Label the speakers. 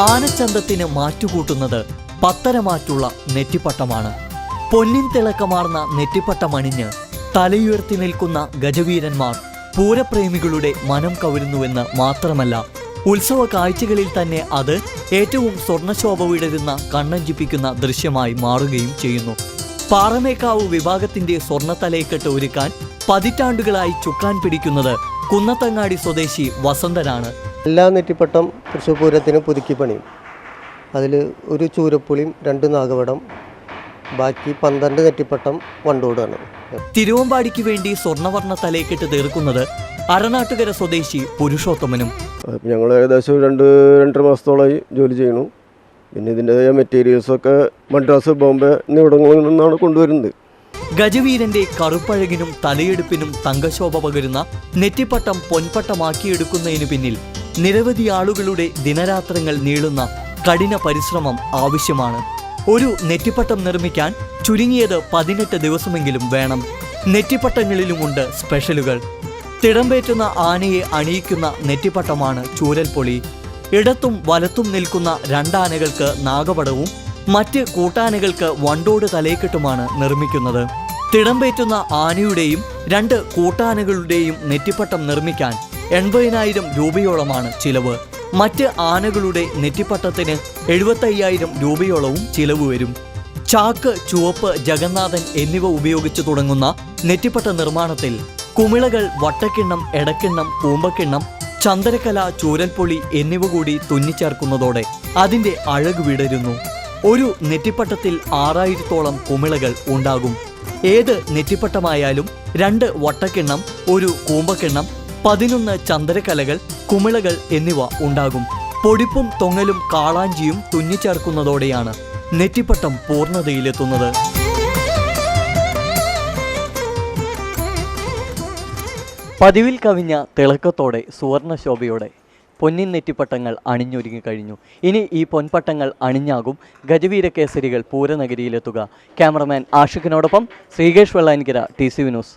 Speaker 1: ആനച്ചന്തത്തിന് മാറ്റുകൂട്ടുന്നത് പത്തരമാറ്റുള്ള നെറ്റിപ്പട്ടമാണ്. പൊന്നിൻ തിളക്കമാർന്ന നെറ്റിപ്പട്ടമണിഞ്ഞ് തലയുയർത്തി നിൽക്കുന്ന ഗജവീരന്മാർ പൂരപ്രേമികളുടെ മനം കവരുന്നുവെന്ന് മാത്രമല്ല, ഉത്സവ കാഴ്ചകളിൽ തന്നെ അത് ഏറ്റവും സ്വർണ്ണശോഭ വിടരുന്ന കണ്ണഞ്ചിപ്പിക്കുന്ന ദൃശ്യമായി മാറുകയും ചെയ്യുന്നു. പാറമേക്കാവ് വിഭാഗത്തിന്റെ സ്വർണ്ണത്തലയെക്കെട്ട് ഒരുക്കാൻ പതിറ്റാണ്ടുകളായി ചുക്കാൻ പിടിക്കുന്നത് കുന്നത്തങ്ങാടി സ്വദേശി വസന്തനാണ്.
Speaker 2: എല്ലാ നെറ്റിപ്പട്ടം തൃശ്ശൂർ പൂരത്തിന് പുതുക്കി പണിയും. അതിൽ ഒരു ചൂരപ്പുളിയും 2 നാഗവടം, ബാക്കി 12 നെറ്റിപ്പട്ടം വണ്ടോടാണ്.
Speaker 1: തിരുവമ്പാടിക്ക് വേണ്ടി സ്വർണ്ണവർണ്ണ തലയെക്കെട്ട് തീർക്കുന്നത് അരനാട്ടുകര സ്വദേശി പുരുഷോത്തമനും.
Speaker 3: ഞങ്ങൾ ഏകദേശം 2-2.5 മാസത്തോളമായി ജോലി ചെയ്യുന്നു. പിന്നെ ഇതിൻ്റെ മെറ്റീരിയൽസൊക്കെ മദ്രാസ്, ബോംബെ എന്നിവിടങ്ങളിൽ നിന്നാണ് കൊണ്ടുവരുന്നത്.
Speaker 1: ഗജവീരന്റെ കറുപ്പഴകിനും തലയെടുപ്പിനും തങ്കശോഭ പകരുന്ന നെറ്റിപ്പട്ടം പൊൻപട്ടമാക്കിയെടുക്കുന്നതിനു പിന്നിൽ നിരവധി ആളുകളുടെ ദിനരാത്രങ്ങൾ നീളുന്ന കഠിന പരിശ്രമം ആവശ്യമാണ്. ഒരു നെറ്റിപ്പട്ടം നിർമ്മിക്കാൻ ചുരുങ്ങിയത് 18 ദിവസമെങ്കിലും വേണം. നെറ്റിപ്പട്ടങ്ങളിലുമുണ്ട് സ്പെഷ്യലുകൾ. തിടമ്പേറ്റുന്ന ആനയെ അണിയിക്കുന്ന നെറ്റിപ്പട്ടമാണ് ചൂരൽപ്പൊളി. ഇടത്തും വലത്തും നിൽക്കുന്ന 2 ആനകൾക്ക് നാഗപടവും മറ്റ് കൂട്ടാനകൾക്ക് വണ്ടോട് തലയെക്കെട്ടുമാണ് നിർമ്മിക്കുന്നത്. തിടമ്പേറ്റുന്ന ആനയുടെയും 2 കൂട്ടാനകളുടെയും നെറ്റിപ്പട്ടം നിർമ്മിക്കാൻ 80,000 രൂപയോളമാണ് ചിലവ്. മറ്റ് ആനകളുടെ നെറ്റിപ്പട്ടത്തിന് 75,000 രൂപയോളവും ചിലവ് വരും. ചാക്ക്, ചുവപ്പ്, ജഗന്നാഥൻ എന്നിവ ഉപയോഗിച്ച് തുടങ്ങുന്ന നെറ്റിപ്പട്ട നിർമ്മാണത്തിൽ കുമിളകൾ, വട്ടക്കിണ്ണം, എടക്കിണ്ണം, കൂമ്പക്കിണ്ണം, ചന്ദനക്കല, ചൂരൽപ്പൊളി എന്നിവ കൂടി തുന്നിച്ചേർക്കുന്നതോടെ അതിൻ്റെ അഴക് വിടരുന്നു. ഒരു നെറ്റിപ്പട്ടത്തിൽ 6,000-ഓളം കുമിളകൾ ഉണ്ടാകും. ഏത് നെറ്റിപ്പട്ടമായാലും 2 വട്ടക്കിണ്ണം, 1 കൂമ്പക്കിണ്ണം, 11 ചന്ദനക്കലകൾ, കുമിളകൾ എന്നിവ ഉണ്ടാകും. പൊടിപ്പും തൊങ്ങലും കാളാഞ്ചിയും തുന്നിച്ചേർക്കുന്നതോടെയാണ് നെറ്റിപ്പട്ടം പൂർണ്ണതയിലെത്തുന്നത്. പതിവിൽ കവിഞ്ഞ തിളക്കത്തോടെ, സുവർണശോഭയോടെ പൊന്നിൻ നെറ്റിപ്പട്ടങ്ങൾ അണിഞ്ഞൊരുങ്ങി കഴിഞ്ഞു. ഇനി ഈ പൊൻപട്ടങ്ങൾ അണിഞ്ഞാകും ഗജവീര കേസരികൾ പൂരനഗരിയിലെത്തുക. ക്യാമറമാൻ ആഷിഖിനോടൊപ്പം ശ്രീകേഷ് വെള്ളാനിക്കര, TCV ന്യൂസ്.